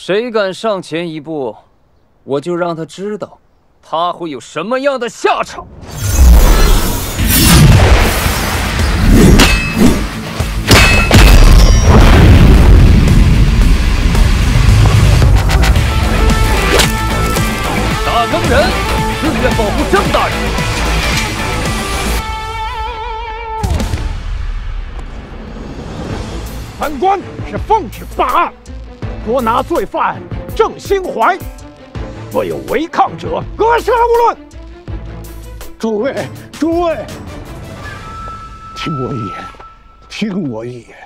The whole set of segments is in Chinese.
谁敢上前一步，我就让他知道，他会有什么样的下场。大更人，自愿保护郑大人。本官是奉旨办案，捉拿罪犯郑兴怀，若有违抗者，格杀勿论。诸位，听我一言，听我一言。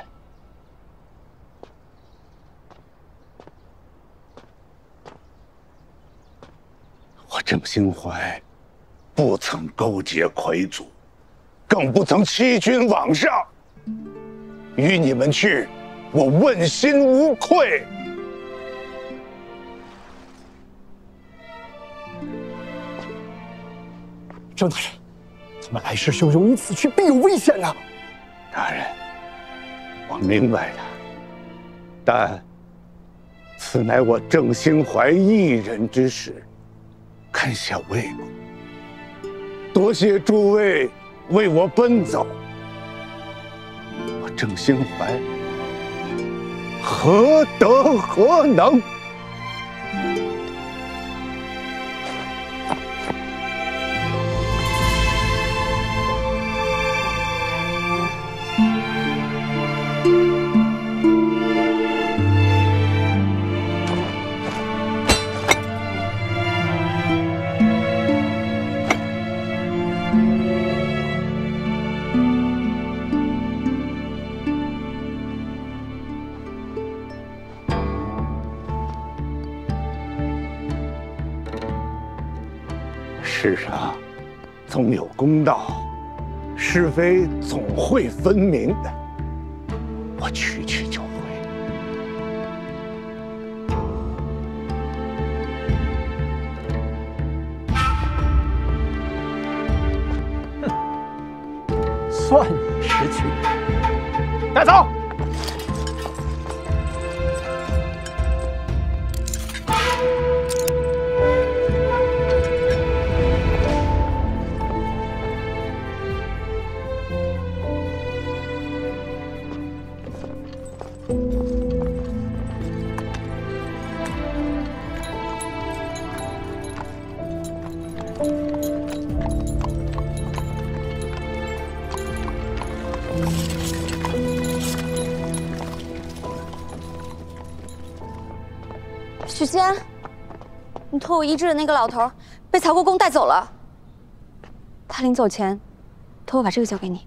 我郑兴怀不曾勾结魁祖，更不曾欺君罔上。与你们去，我问心无愧。郑大人，咱们来势汹汹，你此去必有危险呐！大人，我明白的，但此乃我郑兴怀一人之事，堪下未果。多谢诸位为我奔走。郑兴怀何德何能？世上总有公道，是非总会分明的。我去就回。哼，算你识趣。带走。许仙，你托我医治的那个老头被曹国公带走了。他临走前托我把这个交给你。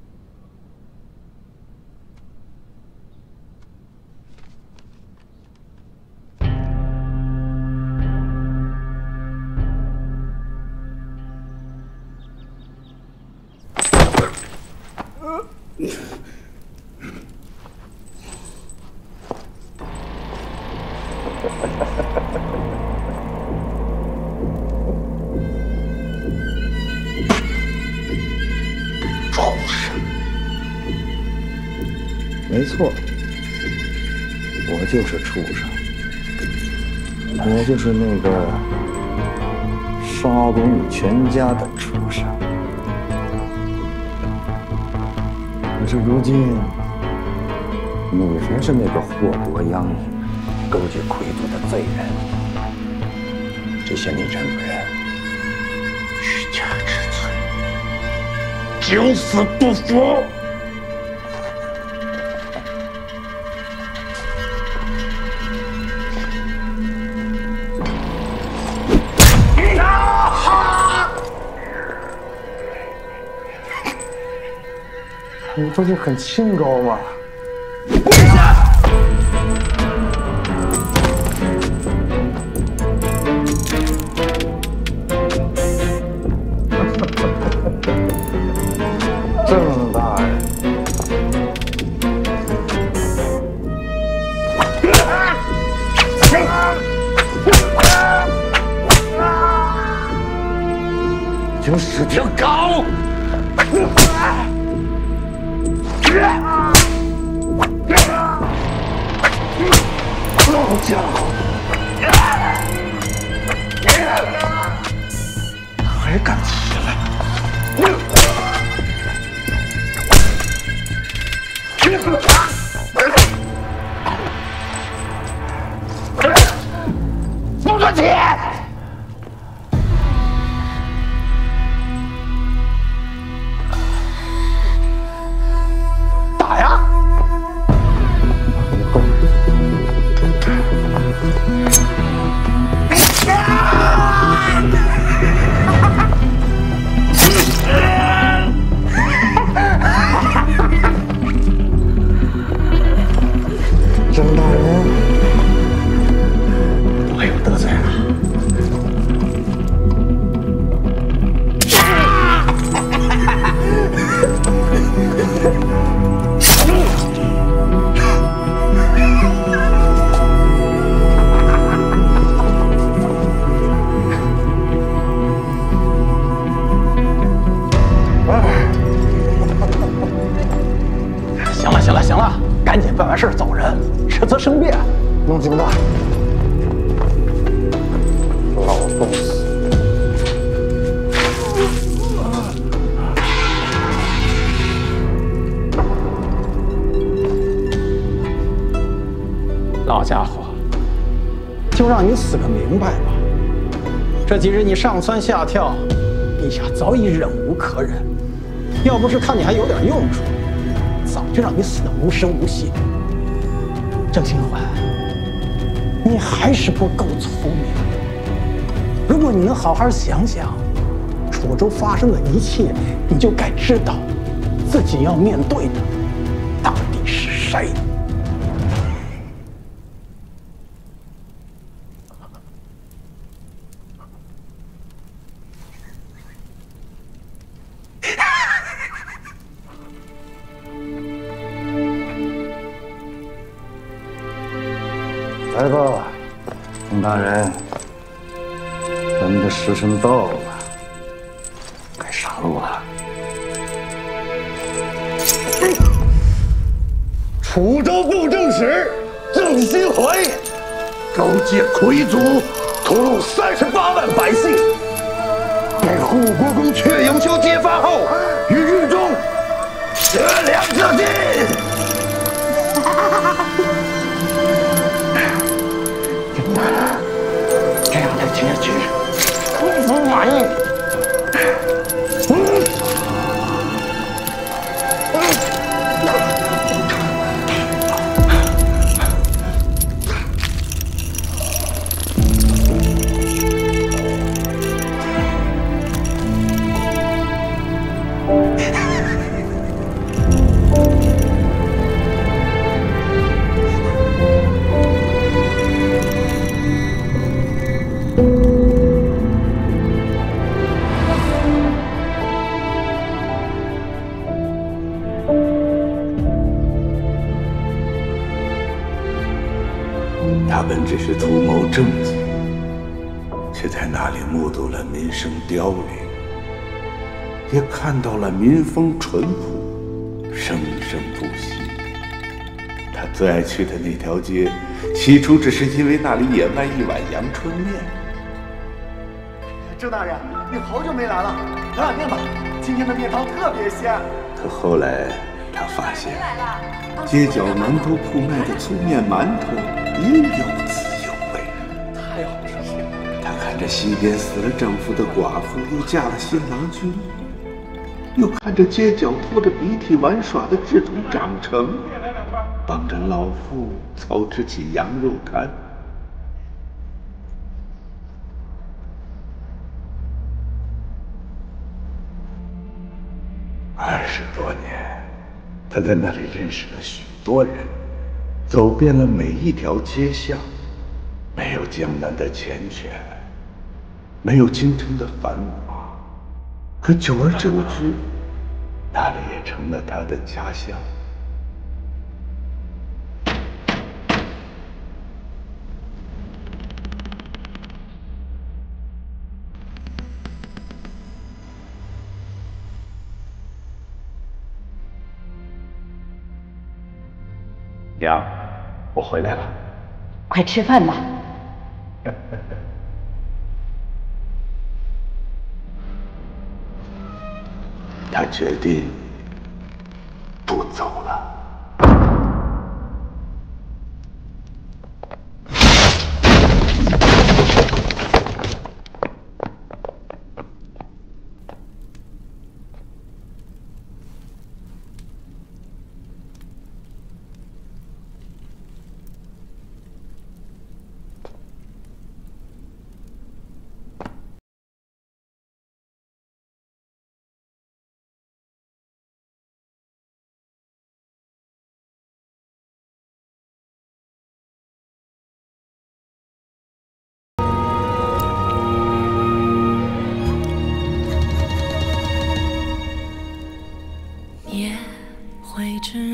没错，我就是畜生，我就是那个杀光你全家的畜生。可是如今，你才是那个祸国殃民、勾结魁祖的罪人。这些你认不认？欲加之罪，九死不服。你不是很清高吗？郑大人，请使条狗！老家伙！还敢起来？不准起！打呀！郑大人，我有得罪了。行了，赶紧办完事走人，迟则生变。弄几个大，老东西！老家伙，就让你死个明白吧。这几日你上蹿下跳，陛下早已忍无可忍。要不是看你还有点用处，早就让你死得无声无息。郑新环，你还是不够聪明。如果你能好好想想，楚州发生的一切，你就该知道，自己要面对的到底是谁。来吧，洪大人，咱们的时辰到了，该上路了。楚州布政使郑新怀勾结魁族，屠戮38万百姓，给护国公阙永修揭发后，与狱中悬梁自尽。这样的结局，公不满意。他们只是图谋政绩，却在那里目睹了民生凋零，也看到了民风淳朴，生生不息。他最爱去的那条街，起初只是因为那里也卖一碗阳春面。郑大人，你好久没来了，来碗面吧，今天的面汤特别鲜。可后来他发现，街角南头铺卖的粗面馒头也有滋有味，太好吃了。他看着西边死了丈夫的寡妇又嫁了新郎君，又看着街角拖着鼻涕玩耍的志同长成，帮着老妇操持起羊肉摊。20多年，他在那里认识了许多人，走遍了每一条街巷，没有江南的缱绻，没有京城的繁华，可久而久之，那里也成了他的家乡。娘，我回来了。快吃饭吧。他决定不走了。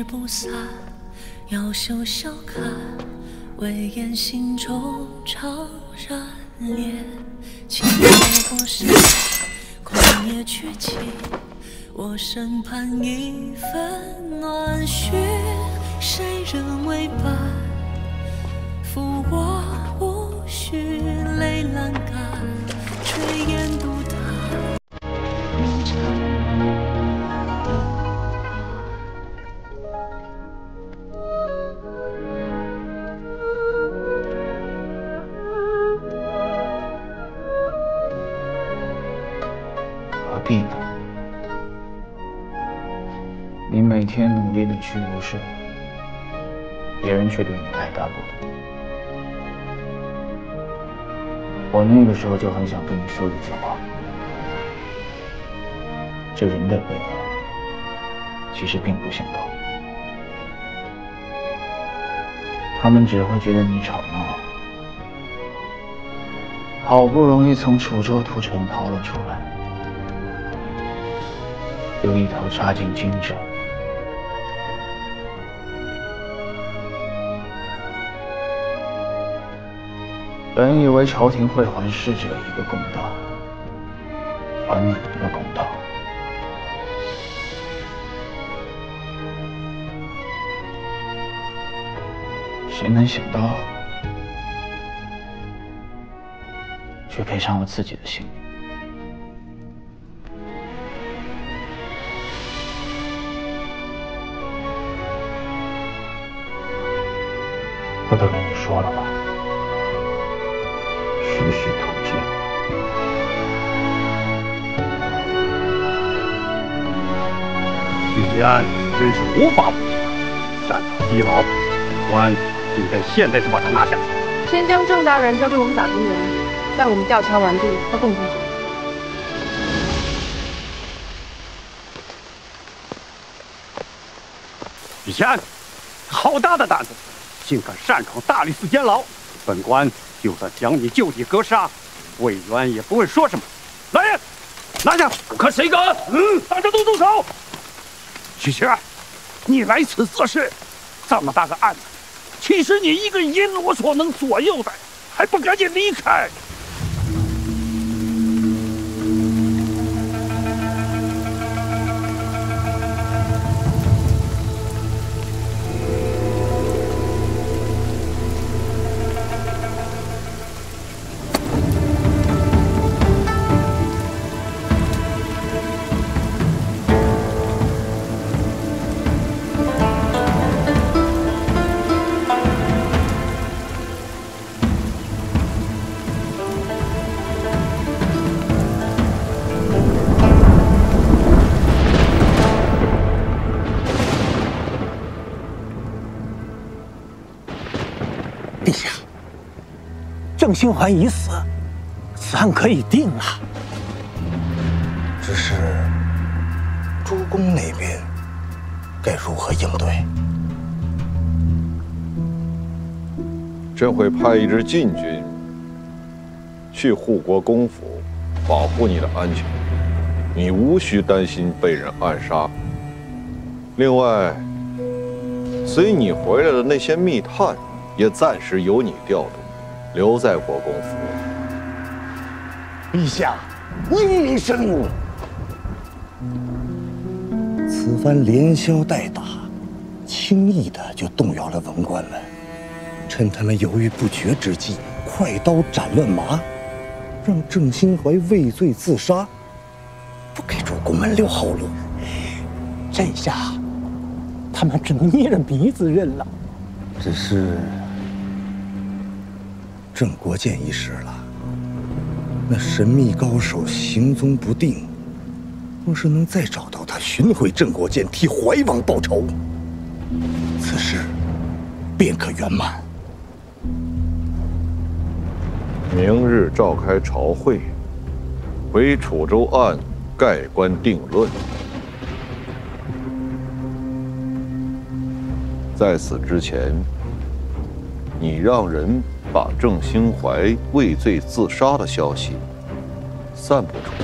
不散，要羞笑看，唯言心中怅然恋。情到过山，狂野绝情，我身畔一份暖煦。谁人为伴，抚我无需泪阑干，炊烟独淡。何必呢？你每天努力的去如是，别人却对你爱答不理。我那个时候就很想跟你说一句话：这人的悲哀其实并不心痛，他们只会觉得你吵闹。好不容易从楚州屠城逃了出来，又一头扎进京城。本以为朝廷会还逝者一个公道，还你一个公道，谁能想到，却赔上了自己的性命。我都跟你说了吧，徐氏土居。许安真是无法无天，擅长低劳，官应该现在就把他拿下。先将郑大人交给我们打工人，待我们调查完毕，再共同走。许安，好大的胆子，竟敢擅闯大理寺监牢！本官就算将你就地格杀，魏源也不会说什么。来人，拿下！我看谁敢！大家都动手！许安，你来此做事，这么大个案子，其实你一个人因我所能左右的，还不赶紧离开！陛下，郑兴怀已死，此案可以定了。只是诸公那边该如何应对？朕会派一支禁军去护国公府，保护你的安全，你无需担心被人暗杀。另外，随你回来的那些密探，也暂时由你调度，留在国公府。陛下，英明神武。此番连消带打，轻易的就动摇了文官们，趁他们犹豫不决之际，快刀斩乱麻，让郑兴怀畏罪自杀，不给主公们留后路。这下他们只能捏着鼻子认了。只是郑国建一事了，那神秘高手行踪不定，若是能再找到他，寻回郑国建，替怀王报仇，此事便可圆满。明日召开朝会，为楚州案盖棺定论。在此之前，你让人把郑兴怀畏罪自杀的消息散布出去。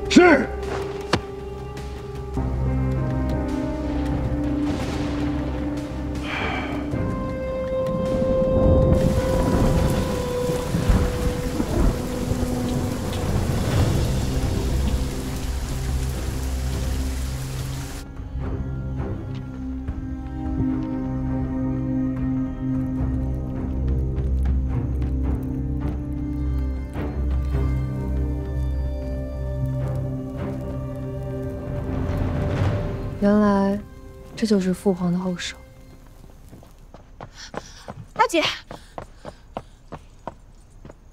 是。原来，这就是父皇的后手。大姐，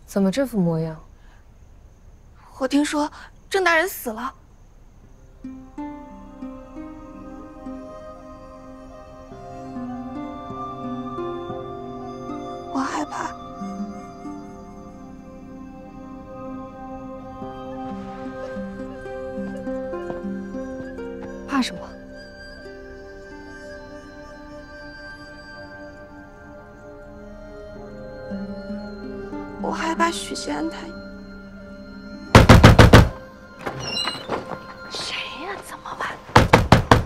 怎么这副模样？我听说郑大人死了。我害怕。怕什么？我害怕许仙他。谁呀？怎么办？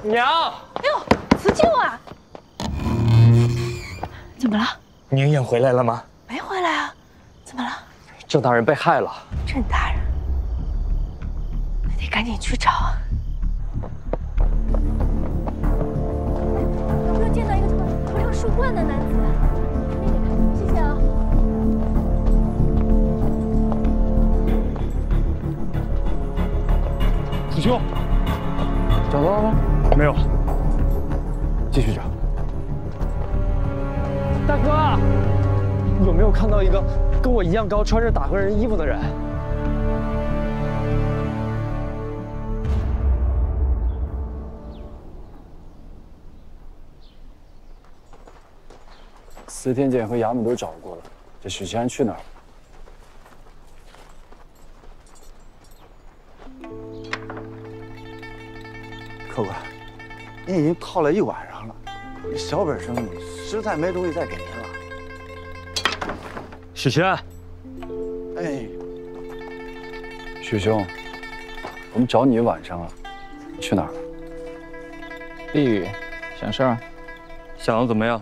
娘！哎呦，辞旧啊！怎么了？宁燕回来了吗？没回来啊？怎么了？郑大人被害了。郑大人，得赶紧去找啊！有没有见到一个头上树冠的男子？谢谢啊。子修，找到了吗？没有，继续找。大哥，有没有看到一个跟我一样高、穿着打工人衣服的人？司天监和衙门都找过了，这许仙去哪儿了？客官，您已经套了一晚上了，小本生意实在没东西再给您了。许仙，哎，许兄，我们找你一晚上了，去哪儿了？丽宇，想事儿？想的怎么样？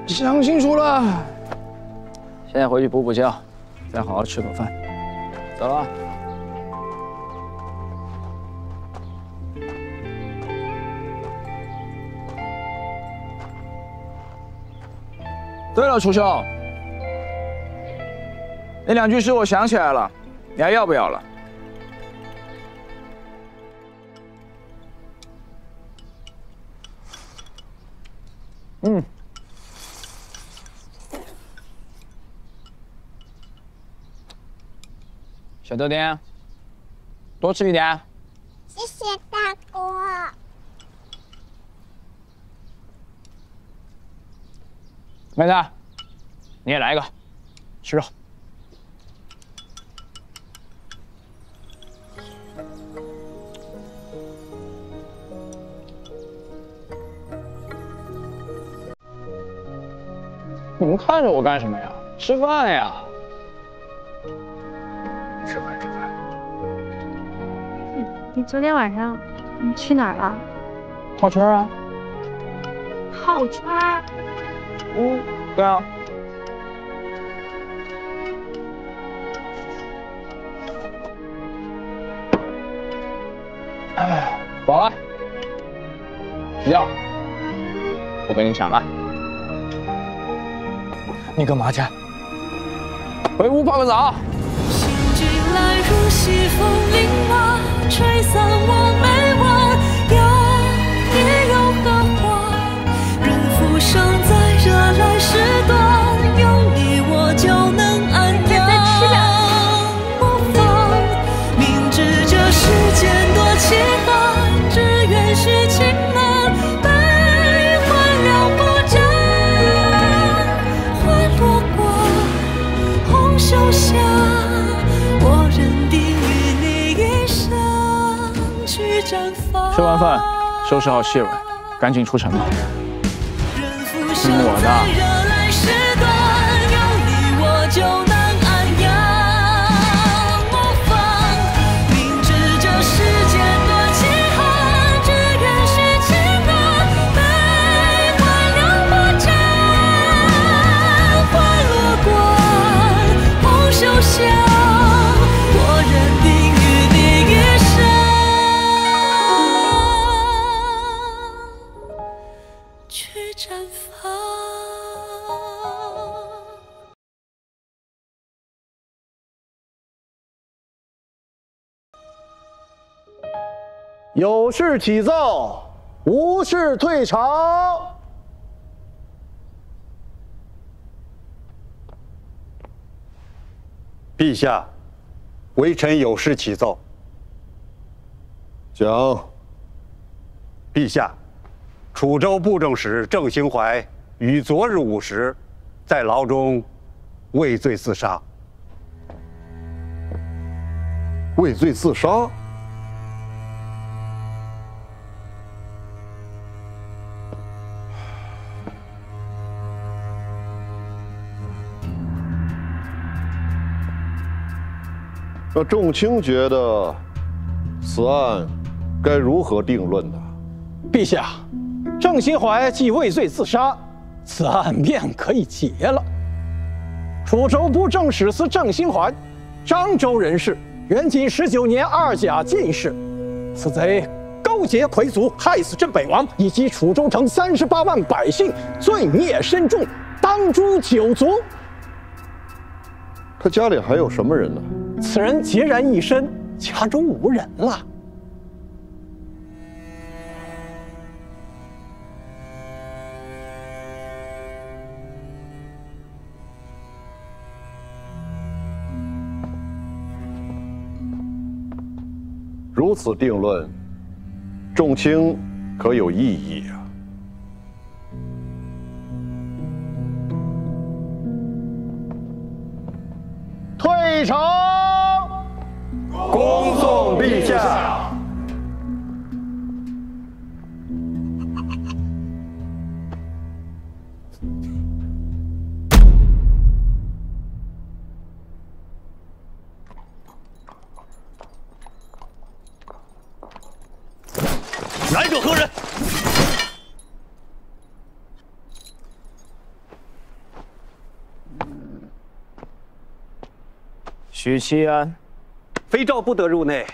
想清楚了，现在回去补补觉，再好好吃口饭。走了。对了，楚兄，那2句诗我想起来了，你还要不要了？嗯。小豆丁，多吃一点。谢谢大哥。妹子，你也来一个，吃肉。你们看着我干什么呀？吃饭呀！吃饭。你昨天晚上你去哪儿了？套圈啊。套圈？嗯，对啊。哎，饱了，睡觉。我给你抢了。你干嘛去？回屋泡个澡。行进来如西风凌乱，吹散我眉弯，有也有何话？人浮生在热来时段，有你我就能安养。模仿，明知这世间多奇葩，只愿续情难，悲欢两不沾。花落过红袖下，我认定与你一生去绽放。吃完饭，收拾好细软，赶紧出城吧。听我的。 有事起奏，无事退朝。陛下，微臣有事起奏。讲。陛下，楚州布政使郑兴怀于昨日午时，在牢中畏罪自杀。畏罪自杀？ 那仲卿觉得此案该如何定论呢？陛下，郑兴怀既畏罪自杀，此案便可以结了。楚州布政使司郑兴怀，漳州人士，元景19年2甲进士。此贼勾结魁族，害死镇北王以及楚州城38万百姓，罪孽深重，当诛9族。他家里还有什么人呢？ 此人孑然一身，家中无人了。如此定论，仲卿可有异议啊？ 退朝，恭送陛下。来者何人？ 许七安，非诏不得入内。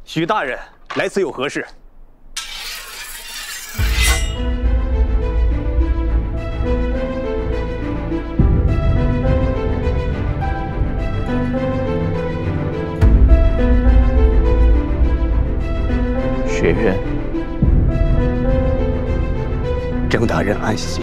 许大人来此有何事？学院，郑大人安息。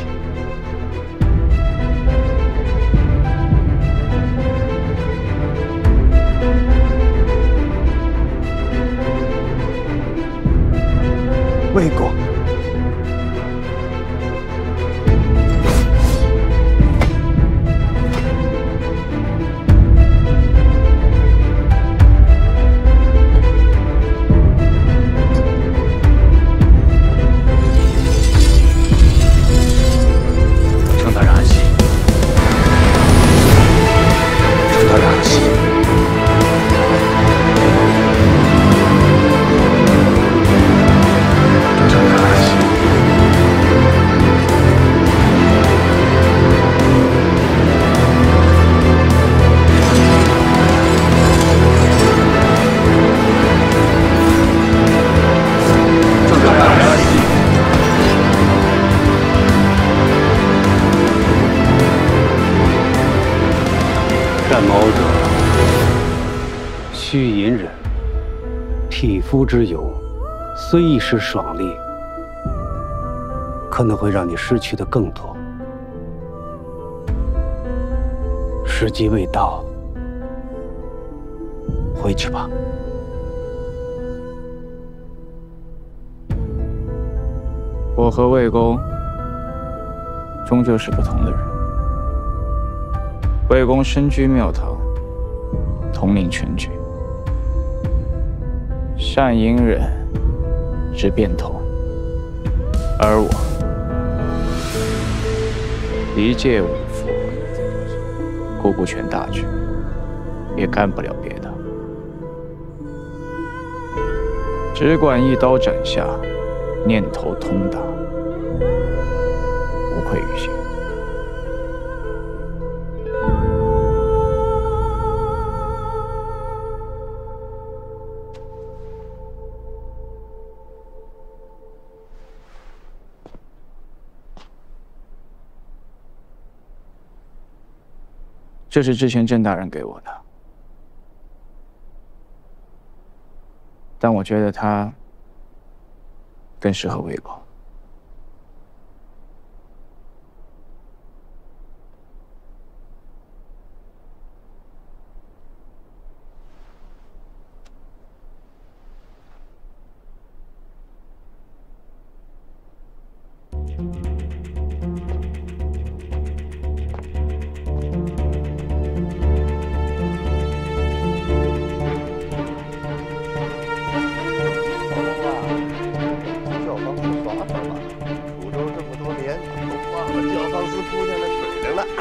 魏公，郑大人安息。郑大人安息。 郑大人。匹夫之勇，虽一时爽利，可能会让你失去的更多。时机未到，回去吧。我和魏公终究是不同的人。魏公身居庙堂，统领全局，善隐忍，知变通；而我一介武夫，顾不全大局，也干不了别的，只管一刀斩下，念头通达，无愧于心。这是之前郑大人给我的，但我觉得他更适合魏公。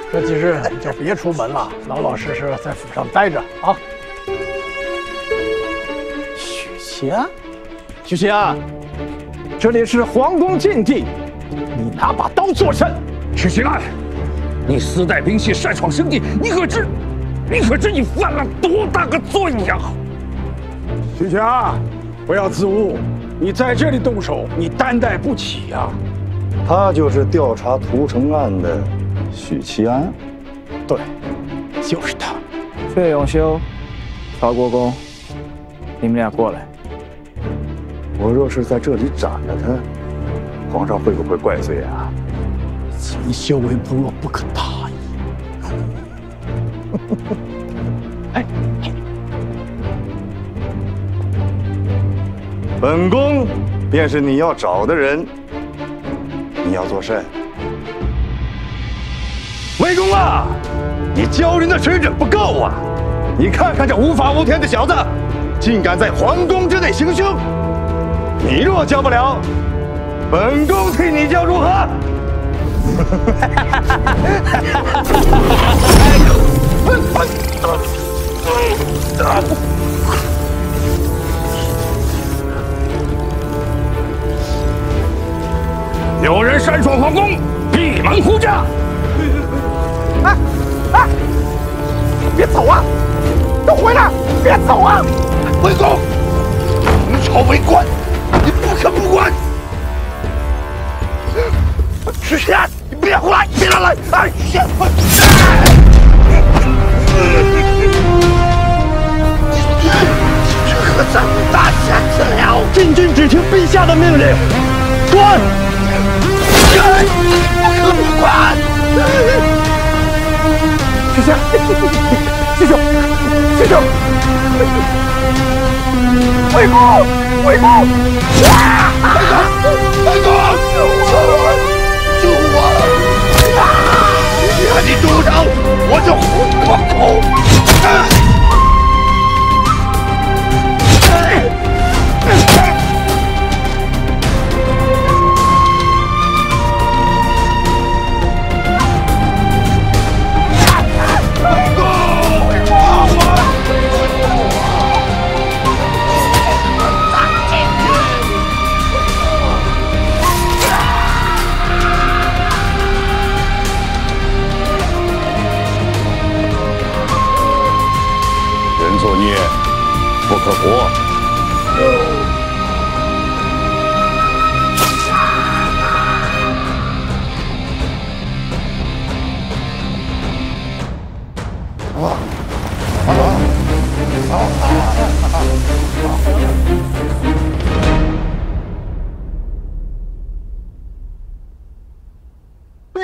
这几日你就别出门了，老老实实在府上待着啊。许七安，许七安，这里是皇宫禁地，你拿把刀作甚？许七安，你私带兵器擅闯圣地，你可知你犯了多大个罪呀？许七安，不要自误，你在这里动手，你担待不起呀。他就是调查屠城案的许七安，对，就是他。费永修、曹国公，你们俩过来。我若是在这里斩了他，皇上会不会怪罪啊？秦修为不弱，不可大意。哎，本宫便是你要找的人，你要做甚？魏公啊，你教人的水准不够啊！你看看这无法无天的小子，竟敢在皇宫之内行凶！你若教不了，本宫替你教如何？有人擅闯皇宫，闭门护驾！哎，别走啊！都回来！别走啊！魏公，同朝为官，你不可不管。许七安，你别胡来，别乱来！哎，这可怎么大下子了？禁军只听陛下的命令，滚！不可不管！许仙，师兄，师兄，魏公，魏公，魏公，救我！救我！你看你住手，我就活过口。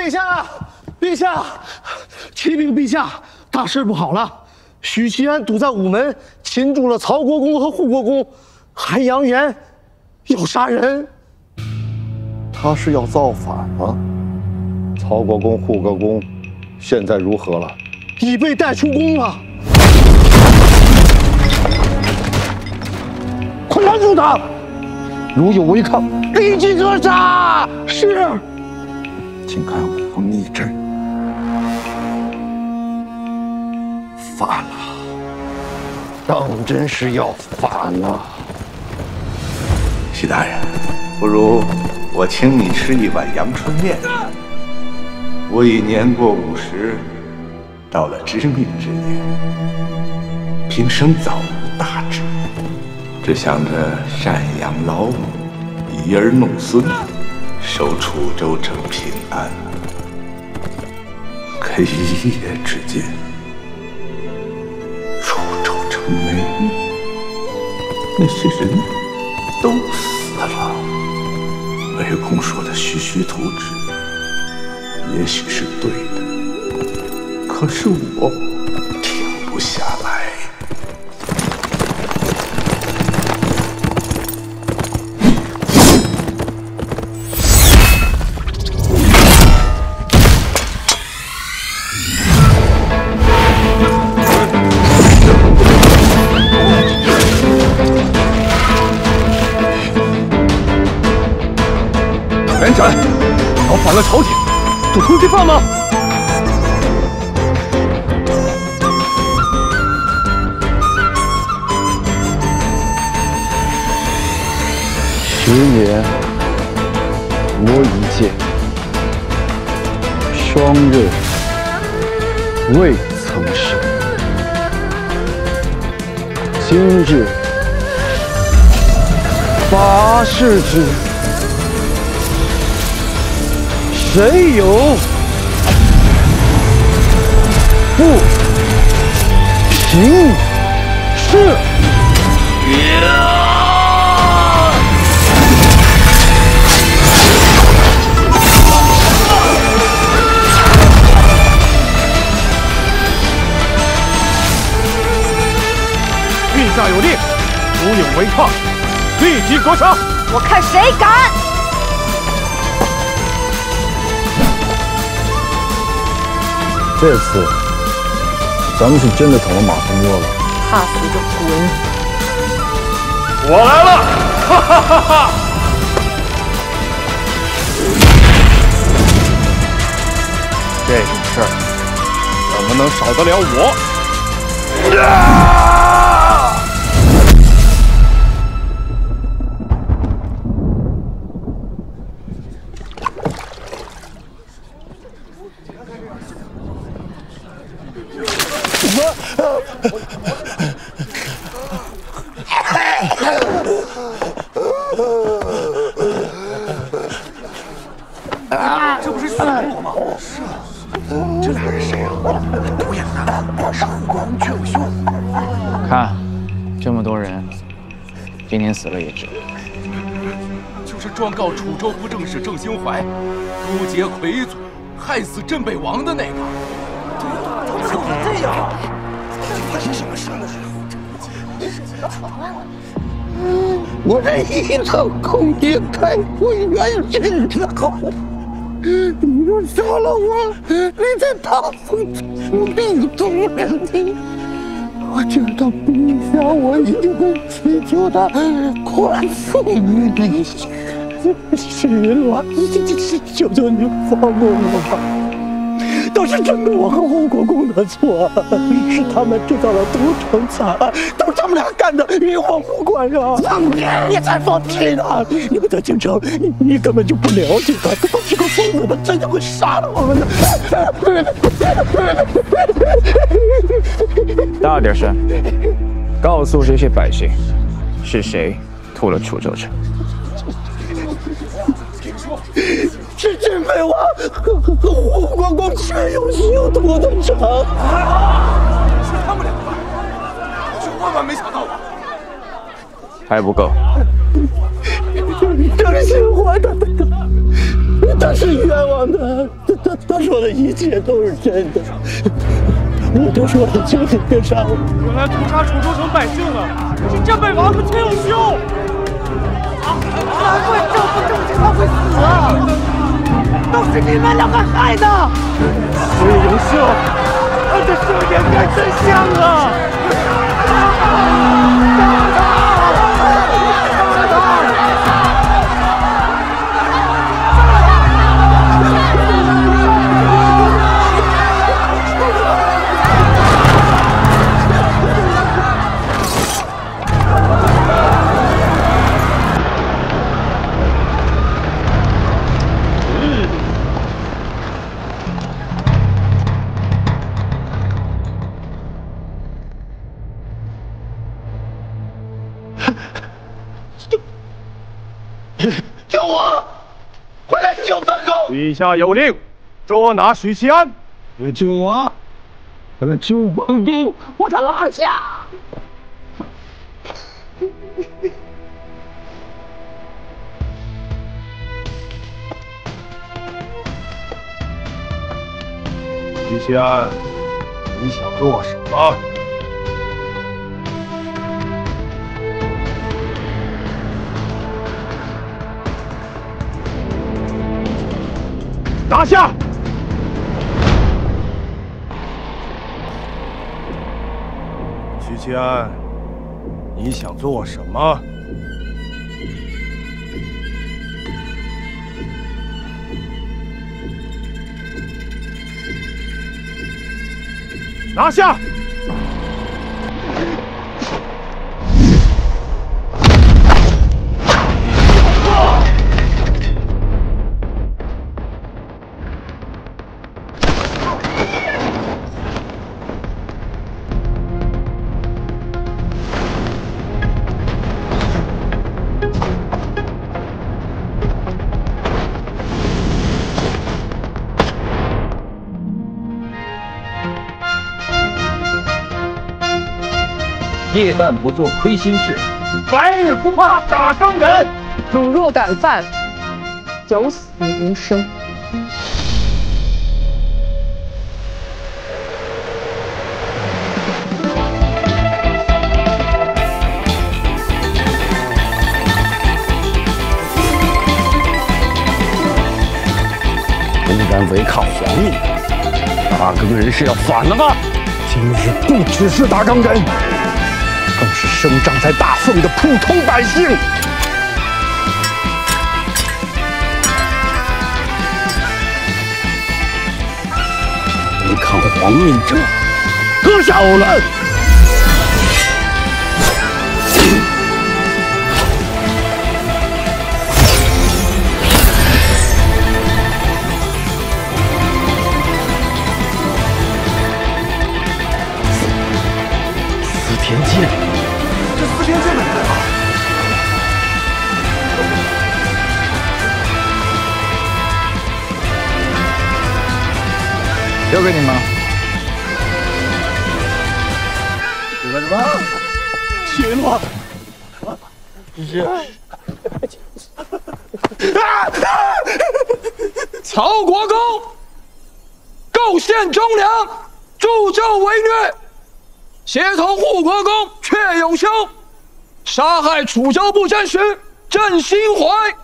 陛下，陛下，启禀陛下，大事不好了！许西安堵在午门，擒住了曹国公和护国公，还扬言要杀人。他是要造反吗？曹国公、护国公现在如何了？已被带出宫了。快拦住他！如有违抗，立即格杀！是。请看我密旨，反了，当真是要反了。徐大人，不如我请你吃一碗阳春面。我已年过50，到了知命之年，平生早无大志，只想着赡养老母，以儿弄孙，守楚州城平安。可一夜之间，楚州城没了，那些人都死了。魏公说的徐徐图纸，也许是对的，可是我停不下来。连斩！搞反了朝廷，主通缉犯吗？时也，我已见，双刃未曾试。今日发誓之。谁有不平事？陛下有令，如有违抗，立即格杀！我看谁敢！这次咱们是真的捅了马蜂窝了。怕死就滚！我来了！哈哈哈哈！这种事儿怎么能少得了我？这不是许诺吗？是啊，这俩人谁啊？独眼男，上官俊秀。看，这么多人，今天死了也值。就是状告楚州布政使郑兴怀，勾结魁祖，害死镇北王的那个。怎么这样？发生什么事了？我这一头空也开会元神之后，你又杀了我，你在大风中病中两天，我觉得陛下我一定会祈求他宽恕于你。是了，求求你放过我吧。都是真的我和护国公的错，是他们制造了都城惨案，都是他们俩干的，与我无关啊！你才放屁呢！你们在京城，你根本就不了解他，他是个疯子，他真的会杀了我们的。大点声，告诉这些百姓，是谁屠了楚州城？是镇北王和护国公全有修屠的城，是他们两个，我是万万没想到啊！还不够。郑兴怀他他是冤枉的，他说的一切都是真的，我都说了救你别杀我。原来屠杀楚州城百姓了，是镇北王和崔永修。难怪政府正经他会死啊！都是你们两个害的。崔永修，他的生掩盖真相啊！救我！快来救本宫！陛下有令，捉拿许七安。救我！快来救本宫！我的拉下！许七安，你想做什么？拿下！许七安，你想做什么？拿下！夜半不做亏心事，白日不怕打更人。卤肉赶饭，有死无生。公然违抗皇命，打更人是要反了吗？今日不只是打更人，更是生长在大宋的普通百姓。违抗皇命者，割下偶栏！司天剑，这司天剑的人啊！交给你们。这个什么？铁诺，曹国公构陷忠良，助纣为虐，协同护国公阙永修杀害楚州布政使郑兴怀，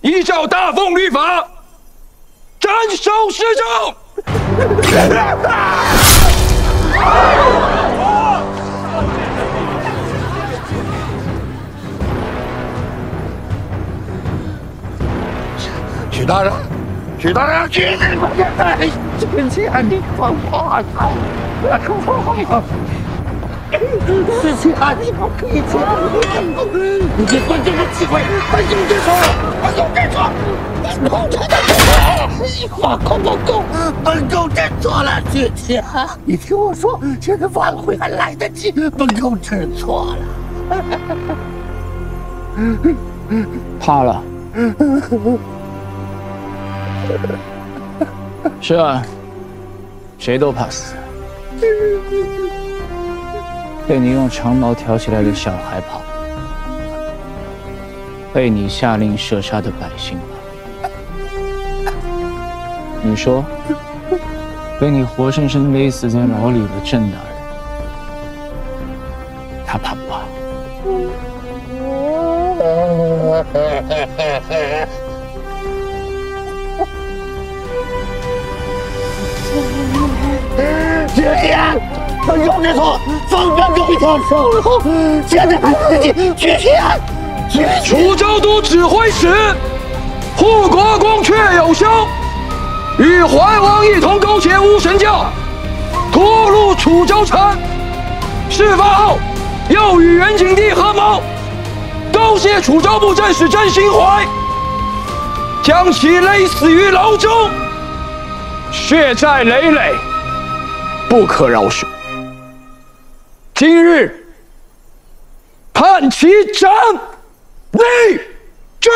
依照大奉律法斩首示众。许大人，许大人，许大人，臣妾你放话，不要出错。司机啊，你不可以这样！你别管这个机会，本宫知错，本宫知错，本宫真的知错，放过本宫，本宫真错了，姐姐，你听我说，现在挽回还来得及，本宫知错了。怕了？是啊，谁都怕死。被你用长矛挑起来的小孩怕，被你下令射杀的百姓怕，你说，被你活生生勒死在牢里的郑大人，他怕不怕？姐姐，他有这错，放ပြန်这一条生路，现在还自己举钱。楚州都指挥使护国公阙有修，与怀王一同勾结巫神教，屠戮楚州城。事发后，又与元景帝合谋，勾结楚州布政使郑兴怀，将其勒死于牢中，血债累累，不可饶恕。今日判其斩立决。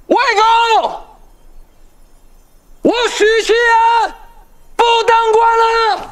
魏公，我许其言，不当官了。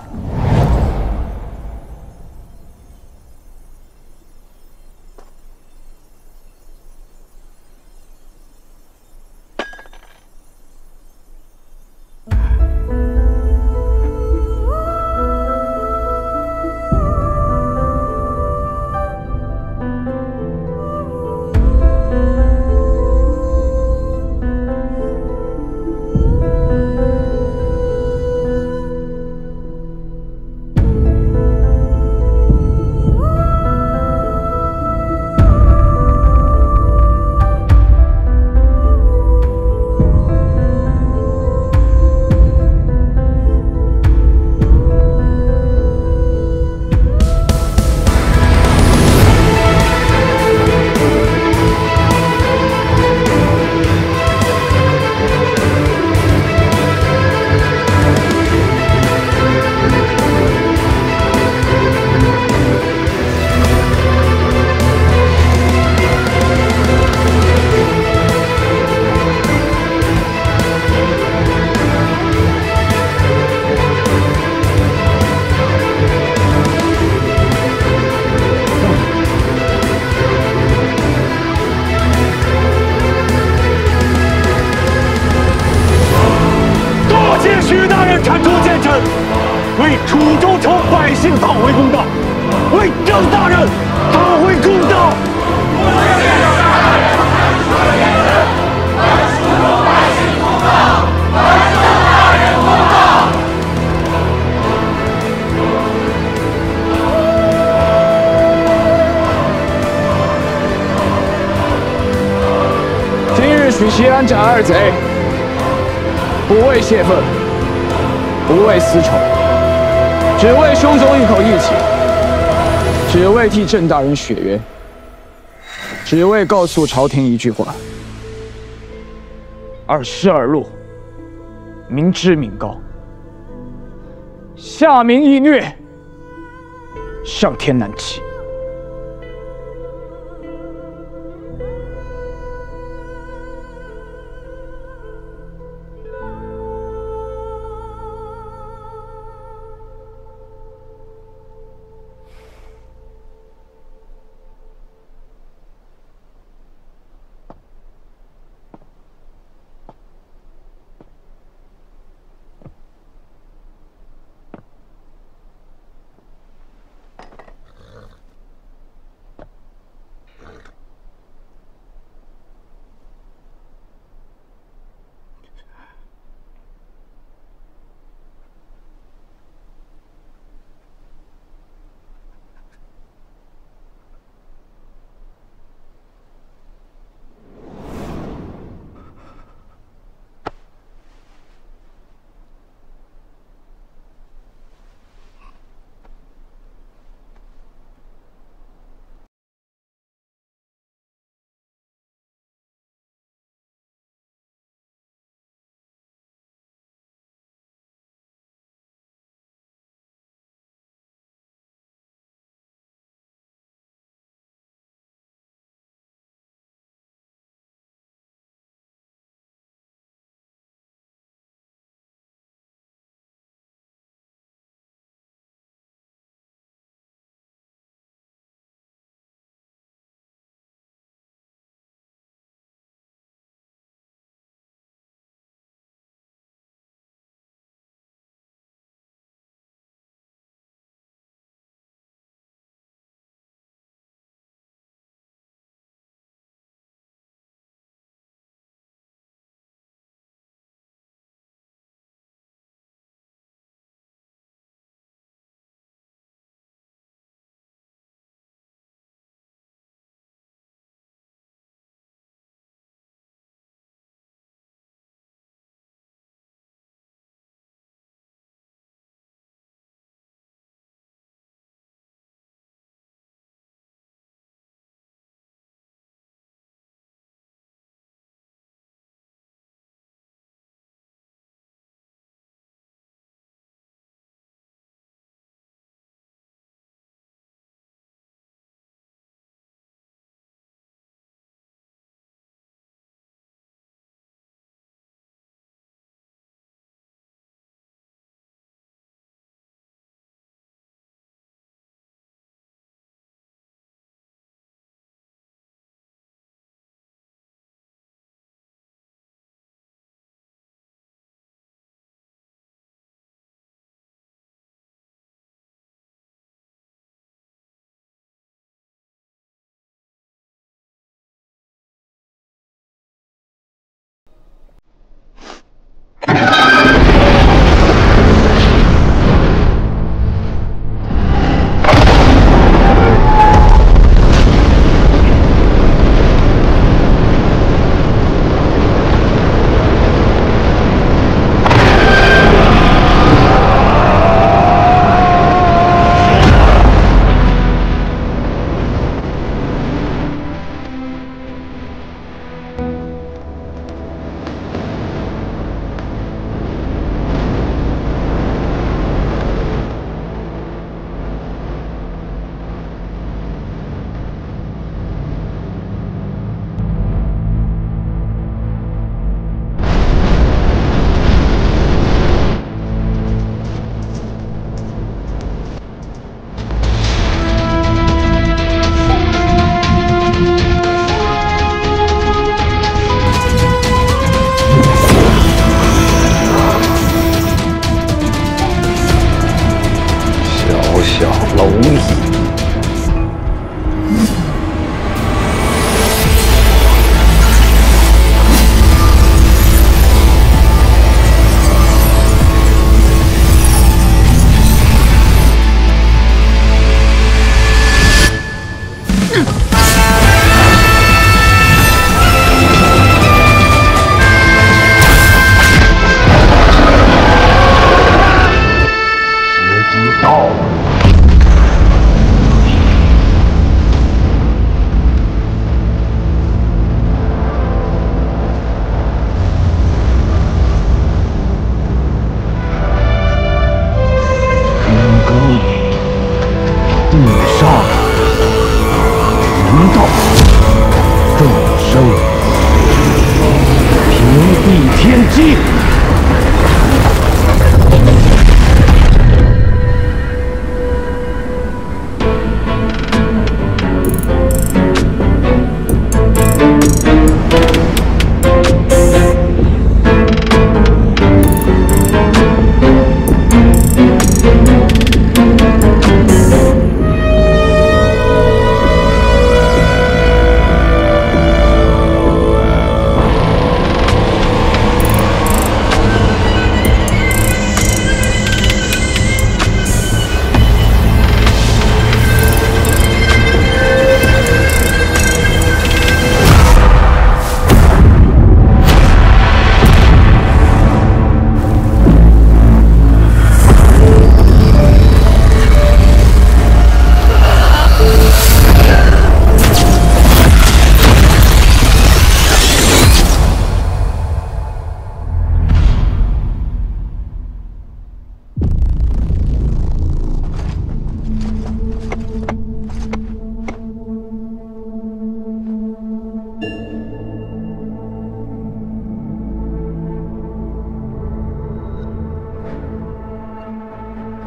为楚州城百姓讨回公道，为郑大人讨回公道。今日许其安斩二贼，不为泄愤，不为私仇，只为兄兄一口义气，只为替郑大人雪冤，只为告诉朝廷一句话：二失二路，民脂民膏，下民易虐，上天难欺。生，平地天机。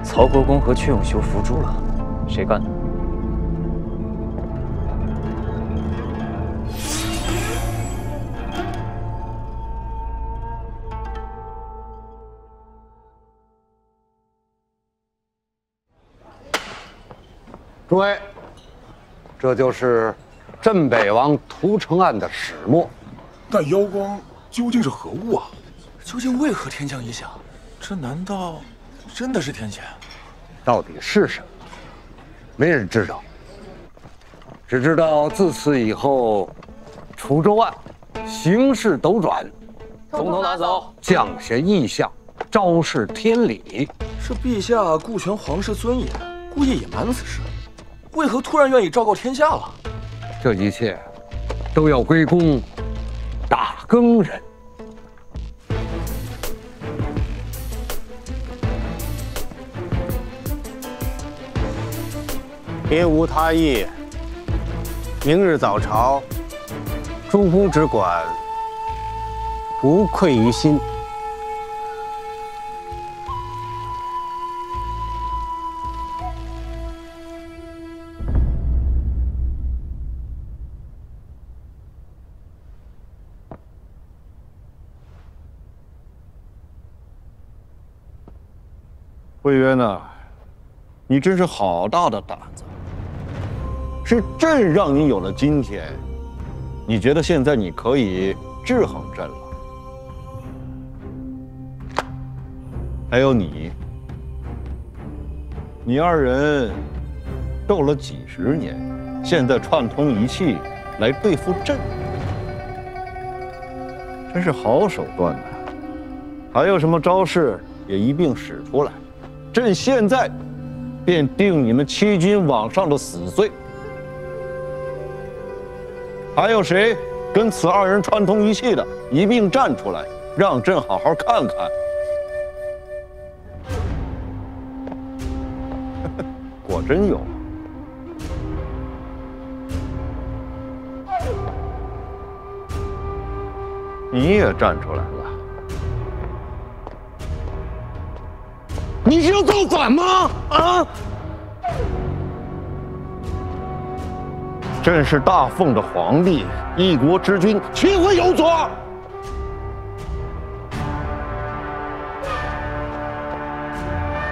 曹国公和阙永修伏诛了，谁干的？诸位，这就是镇北王屠城案的始末。那妖光究竟是何物啊？究竟为何天降异象？这难道真的是天谴？到底是什么？没人知道，只知道自此以后，楚州案形势斗转，总统拿走，降贤异象，昭示天理。是陛下顾全皇室尊严，故意隐瞒此事，为何突然愿意昭告天下了？这一切都要归功打更人。别无他意。明日早朝，诸公只管无愧于心。魏渊呐，你真是好大的胆子！是朕让你有了今天，你觉得现在你可以制衡朕了？还有你二人斗了几十年，现在串通一气来对付朕，真是好手段呐！还有什么招式也一并使出来，朕现在便定你们欺君罔上的死罪。还有谁跟此二人串通一气的，一并站出来，让朕好好看看。果真有。你也站出来了。你是要造反吗？啊！朕是大奉的皇帝，一国之君，岂会有错？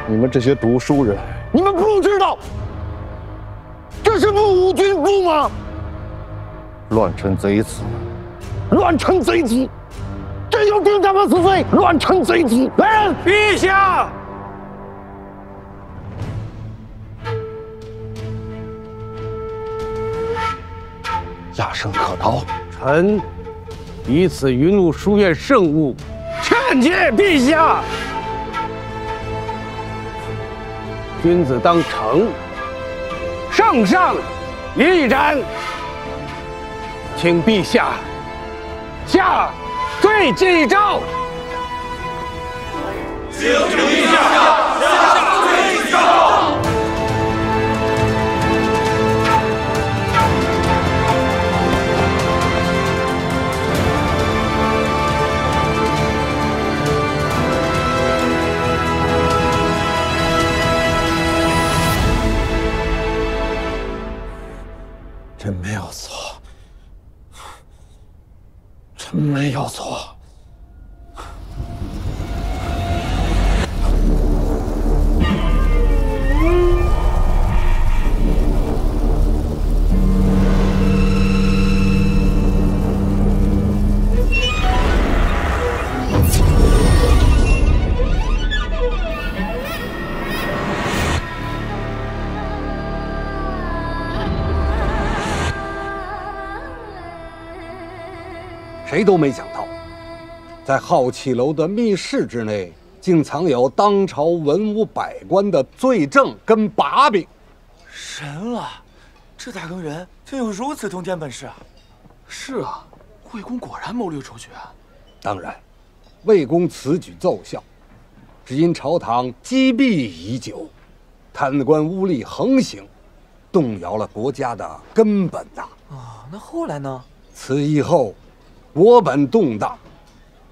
你们这些读书人，你们不知道这是不武君父吗？乱臣贼子！乱臣贼子！朕要定他们死罪！乱臣贼子！来人！陛下！亚生可逃。臣以此云雾书院圣物，劝诫陛下。君子当诚，圣上亦然。请陛下下罪祭诏。请陛下下罪祭诏。真没有错。谁都没想到，在浩气楼的密室之内，竟藏有当朝文武百官的罪证跟把柄。神了！这大更人竟有如此通天本事啊！是啊，魏公果然谋略出绝啊！当然，魏公此举奏效，只因朝堂积弊已久，贪官污吏横行，动摇了国家的根本呐。那后来呢？此役后，国本动荡，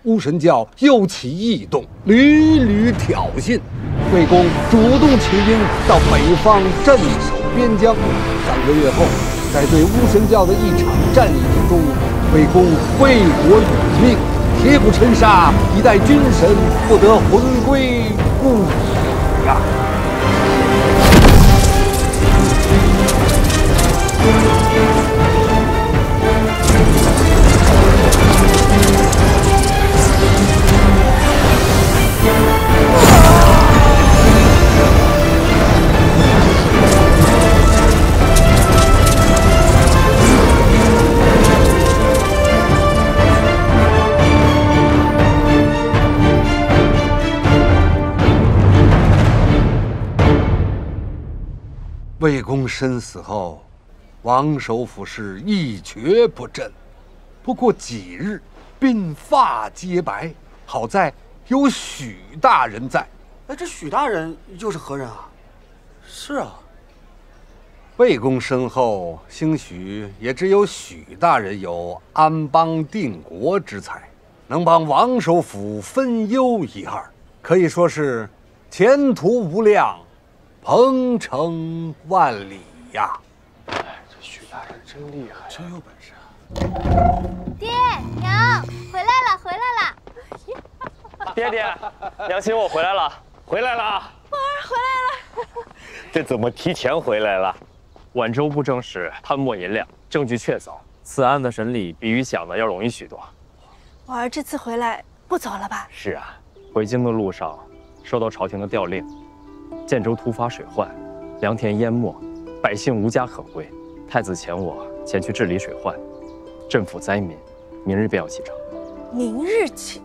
巫神教又起异动，屡屡挑衅。魏公主动起兵到北方镇守边疆。3个月后，在对巫神教的一场战役之中，魏公为国殒命，铁骨沉沙，以待军神不得魂归故土呀。魏公身死后，王首府是一蹶不振。不过几日，鬓发皆白。好在有许大人在。哎，这许大人又是何人啊？是啊，魏公身后，兴许也只有许大人有安邦定国之才，能帮王首府分忧一二，可以说是前途无量，鹏程万里呀！哎，这许大人真厉害，真有本事啊！爹娘回来了，回来了！爹爹，娘亲，我回来了，回来了！婉儿回来了。这怎么提前回来了？皖州布政使贪墨银两，证据确凿，此案的审理比预想的要容易许多。婉儿这次回来不走了吧？是啊，回京的路上收到朝廷的调令，建州突发水患，良田淹没，百姓无家可归。太子遣我前去治理水患，镇抚灾民，明日便要启程。明日起。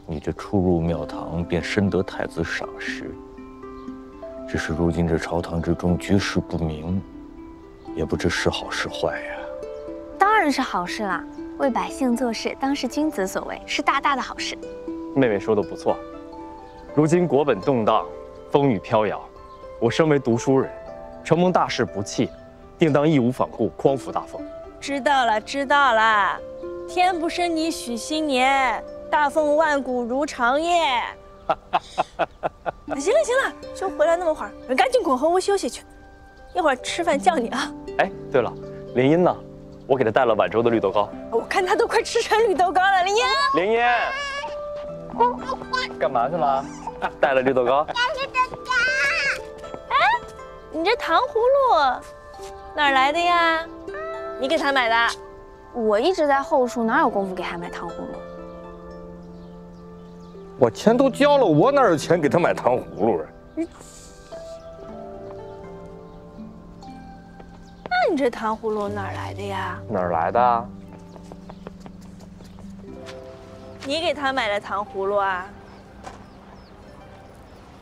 你这初入庙堂便深得太子赏识，只是如今这朝堂之中局势不明，也不知是好是坏呀。当然是好事啦，为百姓做事，当是君子所为，是大大的好事。妹妹说的不错，如今国本动荡，风雨飘摇，我身为读书人，承蒙大事不弃，定当义无反顾，匡扶大风。知道了，知道了。天不生你许新年，大凤万古如长夜。行了行了，就回来那么会儿，赶紧滚后屋休息去，一会儿吃饭叫你啊。哎，对了，林茵呢？我给她带了皖州的绿豆糕。我看她都快吃成绿豆糕了，林茵。林茵，干嘛去了？带了绿豆糕。哎，你这糖葫芦哪儿来的呀？你给他买的？我一直在后厨，哪有功夫给他买糖葫芦？我钱都交了，我哪有钱给他买糖葫芦啊？那你这糖葫芦哪儿来的呀？哪儿来的？你给他买的糖葫芦啊？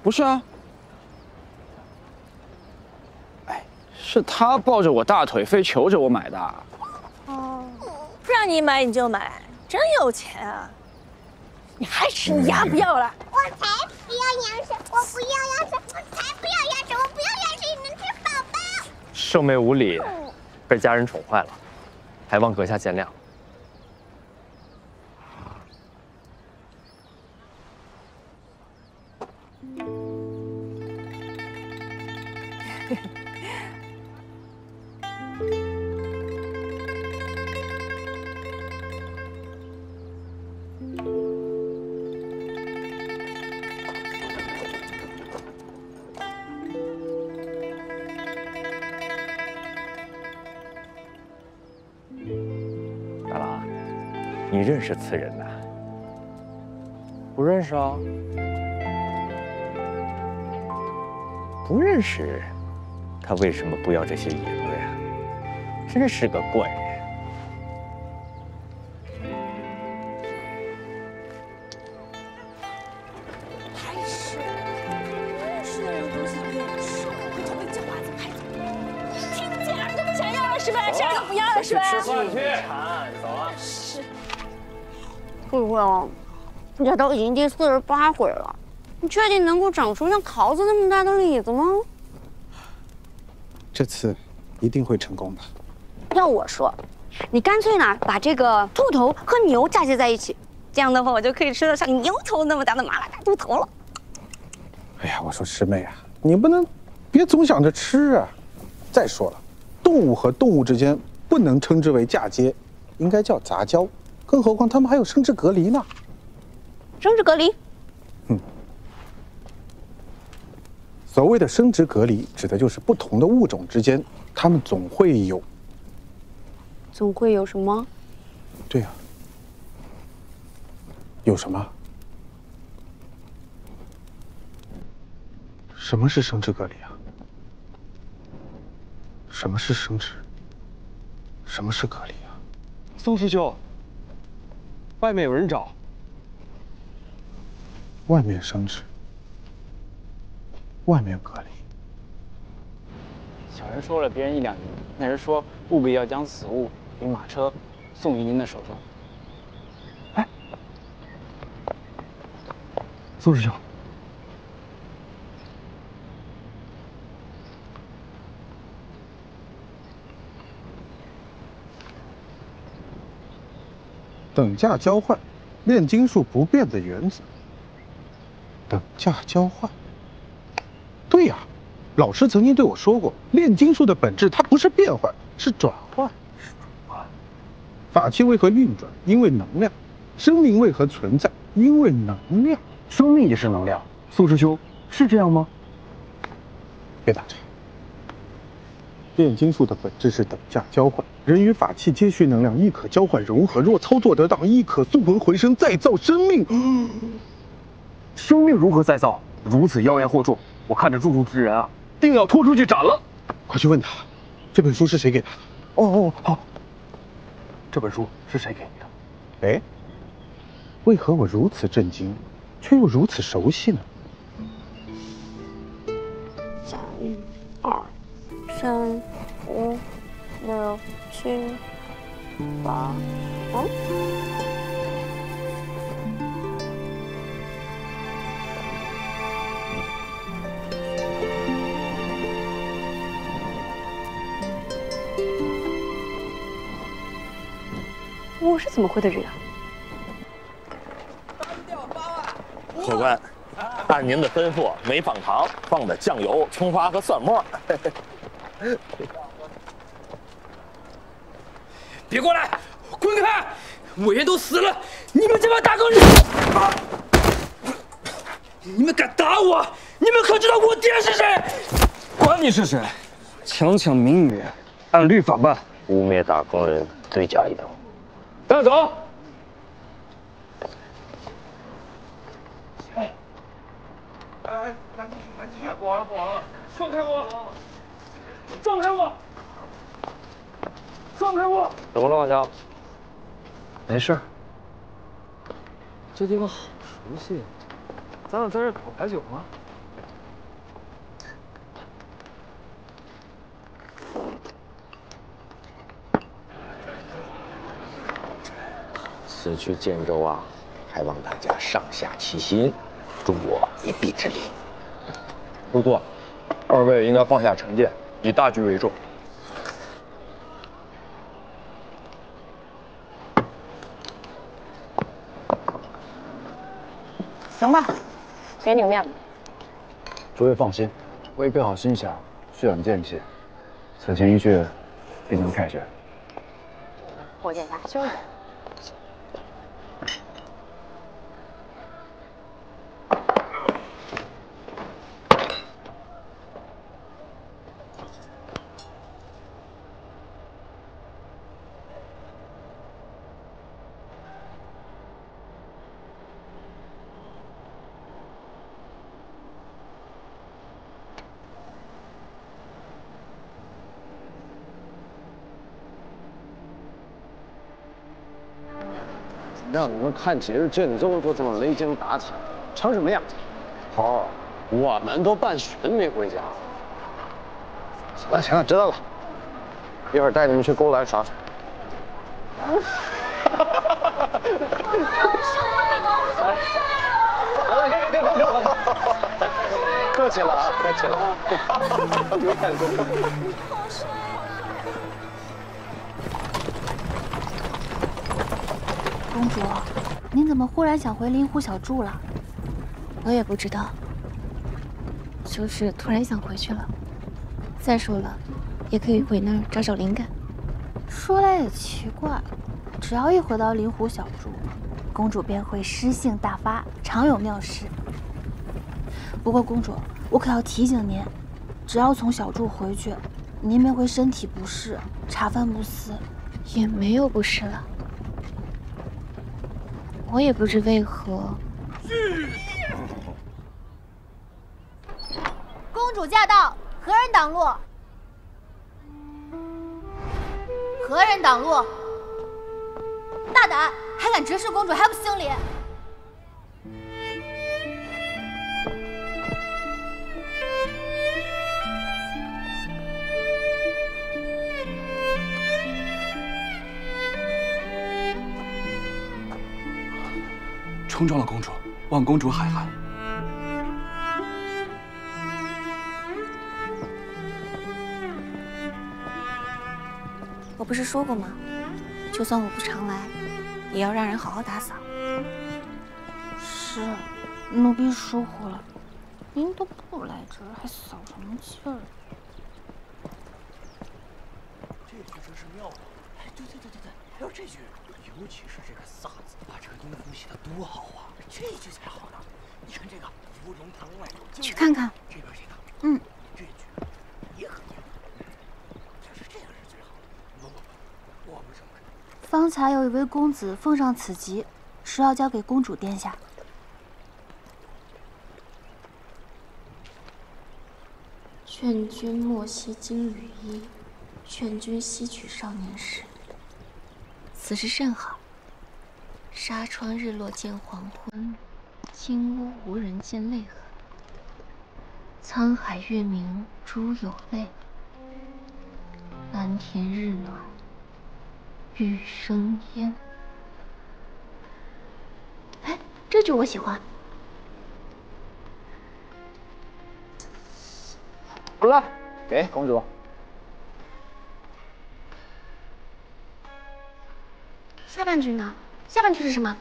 不是啊。哎，是他抱着我大腿，非求着我买的。哦，不让你买你就买，真有钱啊！你还吃？你牙不要了？我才不要牙齿，我不要牙齿，我才不要牙齿，我不要牙齿，你能吃饱饱？圣妹无礼，被家人宠坏了，还望阁下见谅。你认识此人呐？不认识啊。不认识，他为什么不要这些银子呀？真是个怪人。是的人有东西可以吃，回头被叫娃子拍走。听不见耳朵不想要了是吧？这个不要了是吧？吃饭去，走啊！是。慧慧哦，这都已经第48回了，你确定能够长出像桃子那么大的李子吗？这次一定会成功的。要我说，你干脆呢把这个兔头和牛嫁接在一起，这样的话我就可以吃到像牛头那么大的麻辣大猪头了。哎呀，我说师妹啊，你不能别总想着吃啊。再说了，动物和动物之间不能称之为嫁接，应该叫杂交。更何况它们还有生殖隔离呢。生殖隔离？所谓的生殖隔离，指的就是不同的物种之间，它们总会有什么？对呀，有什么？什么是生殖隔离啊？什么是生殖？什么是隔离啊？宋师兄，外面有人找。外面生殖，外面隔离。小人说了别人1两银，那人说务必要将此物与马车送于您的手中。哎，宋师兄，等价交换，炼金术不变的原则。等价交换。对呀，老师曾经对我说过，炼金术的本质它不是变换，是转换。法器为何运转？因为能量。生命为何存在？因为能量。生命也是能量。宋师兄，是这样吗？别打岔。炼金术的本质是等价交换，人与法器皆需能量，亦可交换融合。若操作得当，亦可塑魂回生，再造生命。生命如何再造？如此妖言惑众，我看着入住之人啊，定要拖出去斩了。快去问他，这本书是谁给他的？哦，好。这本书是谁给你的？哎，为何我如此震惊，却又如此熟悉呢？1、2、3、5、6、7、8，我是怎么会的人啊？客官，按您的吩咐，没放糖，放的酱油、葱花和蒜末。别过来，滚开！委员都死了，你们这帮大狗日！你们敢打我？你们可知道我爹是谁？管你是谁，强抢民女，按律法办。污蔑打工人，罪加一等。带走。哎，不玩了，不玩了！放开我！放开我！放开我！怎么了，王强？没事。这地方好熟悉，咱俩在这儿搞牌九吗？此去建州啊，还望大家上下齐心，助我一臂之力。不过，二位应该放下成见，以大局为重。行吧，给你个面子。诸位放心，我已备好心匣，蓄养剑气，此情一去，必能凯旋。我见下休息。让你们看节日郑州都这么擂肩打铁，成什么样子？好，我们都半旬没回家。行了行了，知道了，一会儿带你们去勾栏耍耍。客气了啊，客气了。有感动。公主，您怎么忽然想回灵湖小筑了？我也不知道，就是突然想回去了。再说了，也可以回那儿找找灵感。说来也奇怪，只要一回到灵湖小筑，公主便会诗性大发，常有妙事。不过公主，我可要提醒您，只要从小筑回去，您便会身体不适，茶饭不思。也没有不适了，我也不知为何。公主驾到，何人挡路？何人挡路？大胆，还敢直视公主，还不行礼？冲撞了公主，望公主海涵。我不是说过吗？就算我不常来，也要让人好好打扫。是，奴婢疏忽了。您都不来这儿，还扫什么劲儿？这句真是妙了！哎，对，还有这句，尤其是这个“飒”字，把这个音符写得多好啊！这句才好呢。你看这个“芙蓉堂外”，去看看。这边这个，这句也很妙。就是这样是最好的。不，我不这么看。方才有一位公子奉上此籍，说要交给公主殿下。劝君莫惜金缕衣，劝君惜取少年时。此时甚好。纱窗日落见黄昏，金屋无人见泪痕。沧海月明珠有泪，蓝田日暖玉生烟。哎，这句我喜欢。好了，给公主。下半句呢？下半句是什么？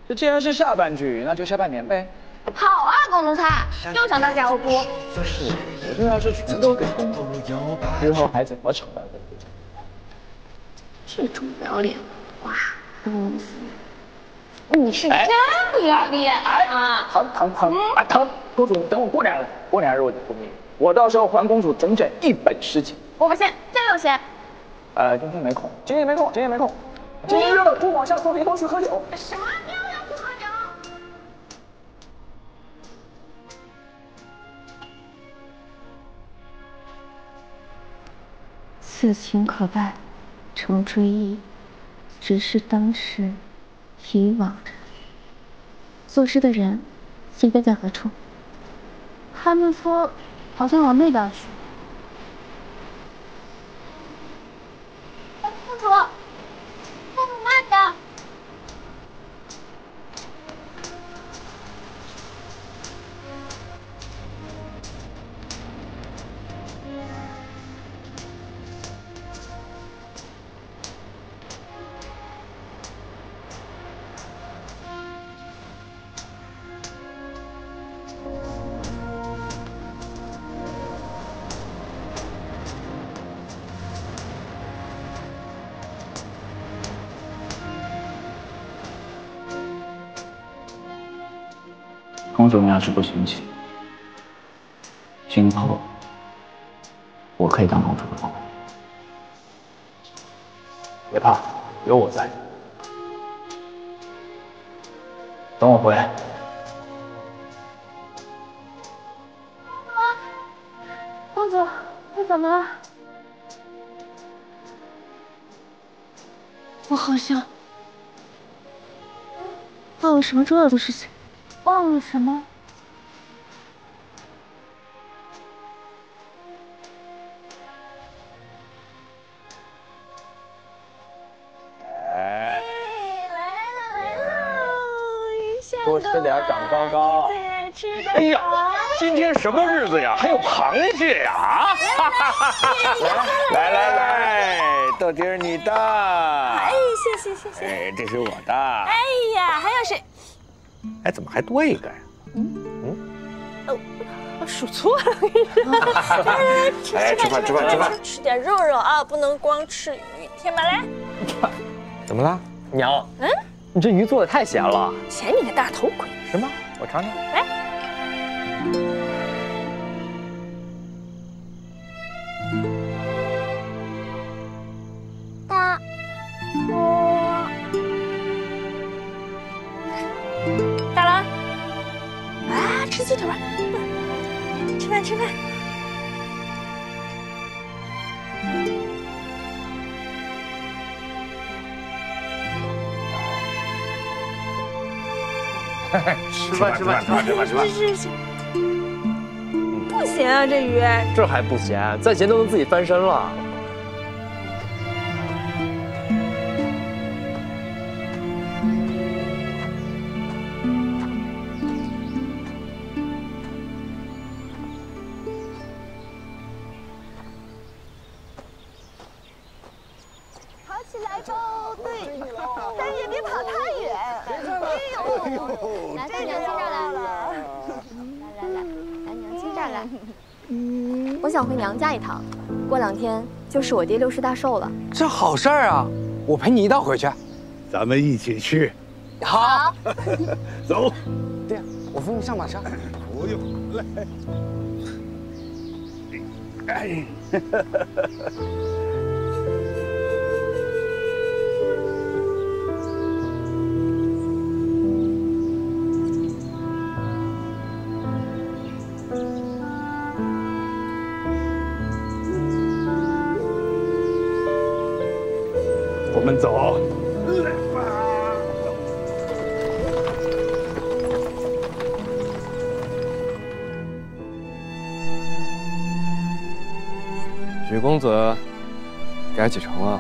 这既然是下半句，那就下半年呗。好啊，公主菜，又想当家务夫。是，我这要是全都给公主，日后还怎么承担？这种不要脸，哇！你是真不要脸啊！疼！公主，等我过2日，过2日我就复命，我到时候还公主整1本诗集。我不信，真有钱。今天没空。今天热了，不往下坐一同去喝酒。什么又要去喝酒？此情可待成追忆，只是当时已惘然。作诗的人现在在何处？他们说好像往那边去。公主，公主慢点。公主，你要是不嫌弃，今后我可以当公主的后。别怕，有我在。等我回来。公主，你怎么了？我好像忘了什么重要的事情？忘了什么？多吃点，长高高。哎呀，今天什么日子呀？还有螃蟹呀！啊！来，豆丁儿你的。哎，谢谢。哎，这是我的。哎呀，还有谁？哎，怎么还多一个呀？我数错了。来，吃点肉啊，不能光吃鱼。天马来。怎么了，娘？你这鱼做的太咸了。咸你个大头鬼！是吗？我尝尝。来。大郎，啊，吃鸡腿吧，吃饭。吃饭。是。不咸啊，这鱼。这还不咸？再咸都能自己翻身了。跑起来喽！对，但也别跑太远。哎呦，来，娘亲这儿来了。来，娘亲这儿来。我想回娘家一趟，过2天就是我爹60大寿了。这好事儿啊！我陪你一道回去。咱们一起去。好。走。爹，我扶你上马车。不用，来。哎。我们走。许公子，该启程了。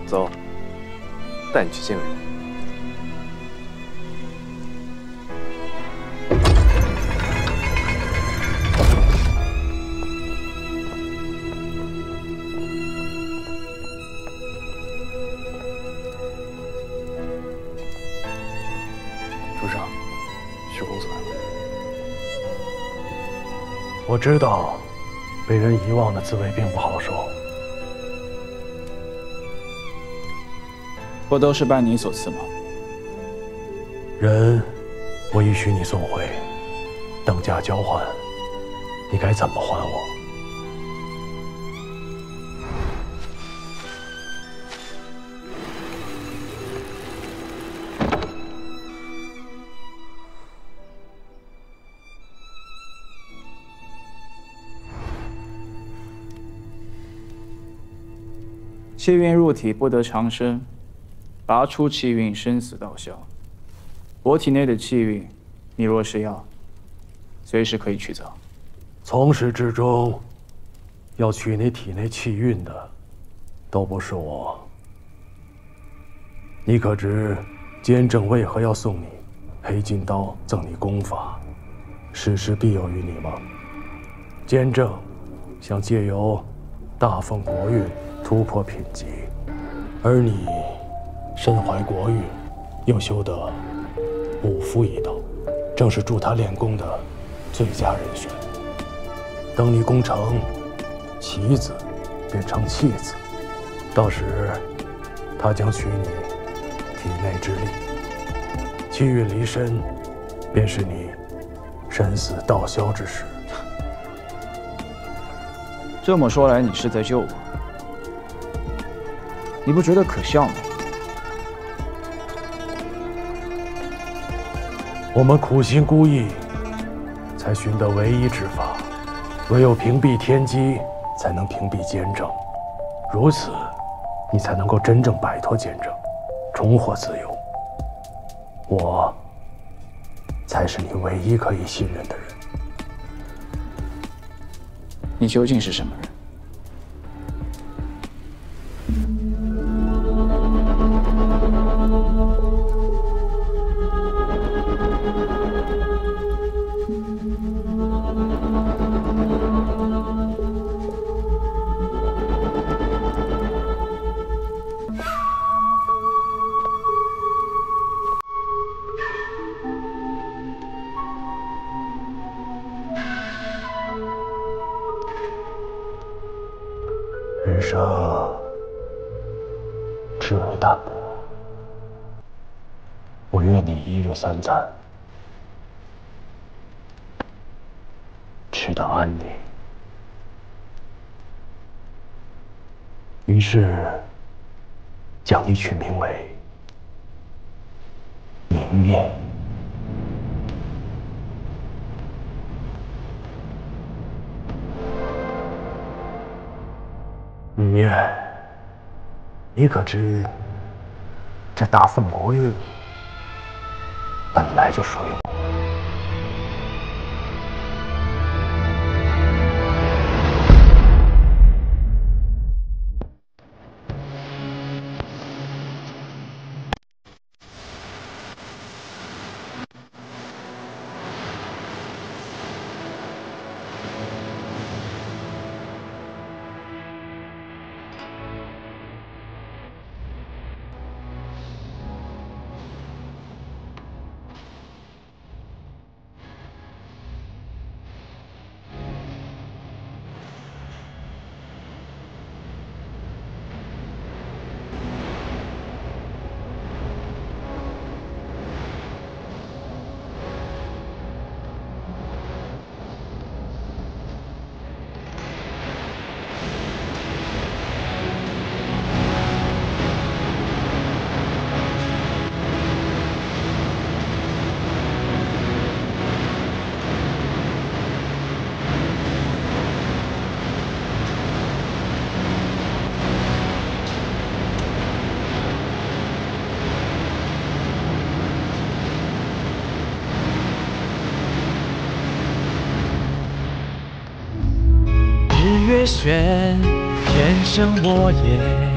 走，带你去见个人。主上，许公子来了。我知道，被人遗忘的滋味并不好受。不都是拜你所赐吗？人，我已许你送回，等价交换，你该怎么还我？气运入体不得长生，拔出气运，生死道消。我体内的气运，你若是要，随时可以取走。从始至终，要取你体内气运的，都不是我。你可知监正为何要送你黑金刀，赠你功法，事事必有于你吗？监正想借由大丰国运突破品级，而你身怀国运，又修得五夫一道，正是助他练功的最佳人选。等你功成，棋子变成弃子，到时他将取你体内之力，气运离身，便是你生死道消之时。这么说来，你是在救我，你不觉得可笑吗？我们苦心孤诣，才寻得唯一之法。唯有屏蔽天机，才能屏蔽奸政。如此，你才能够真正摆脱奸政，重获自由。我才是你唯一可以信任的人。你究竟是什么人？人生只为淡泊，我愿你一日三餐，吃得安宁。于是，将你取名为明月。明月，你可知这大凤国月本来就属于我。日月悬，天生我也。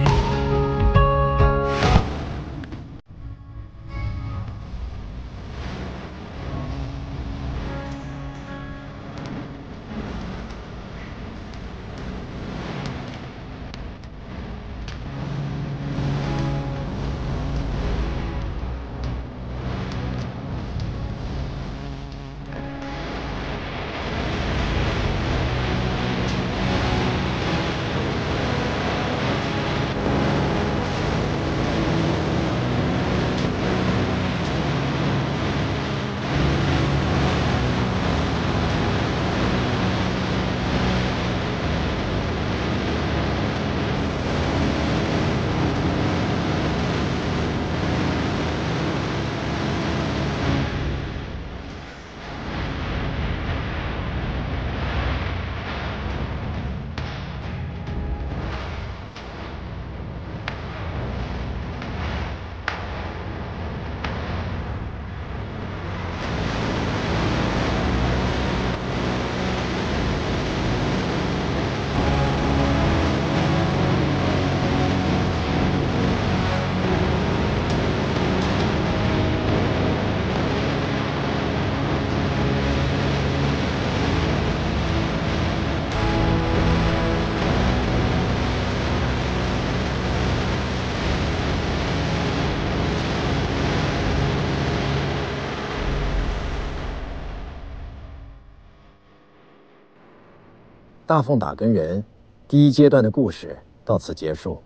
大凤打更人第一阶段的故事到此结束。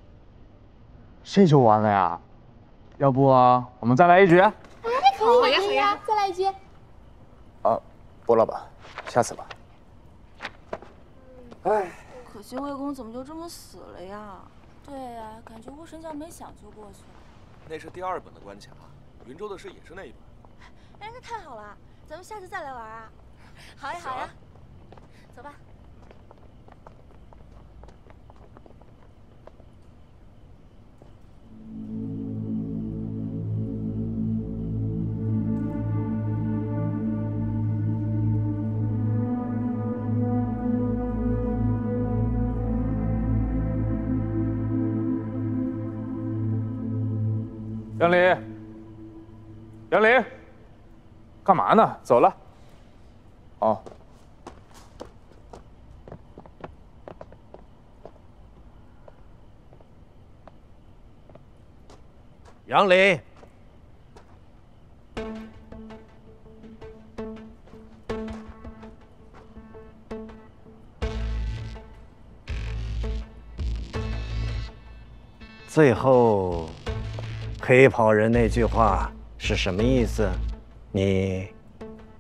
这就完了呀？要不我们再来一局？哎，可以呀，再来一局。啊，不了吧，下次吧。哎，可惜魏公怎么就这么死了呀？对呀，感觉巫神教没想就过去了。那是第2本的关卡，云州的事也是那一本。哎，那太好了，咱们下次再来玩啊！好呀，好呀，走吧。杨离，杨离，干嘛呢？走了。哦。杨离，最后。 黑袍人那句话是什么意思？你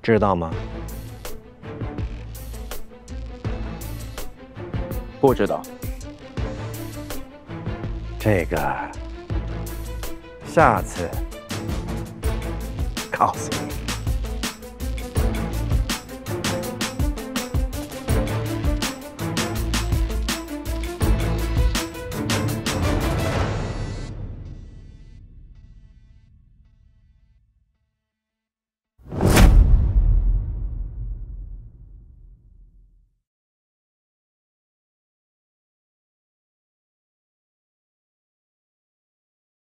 知道吗？不知道。这个，下次告诉你。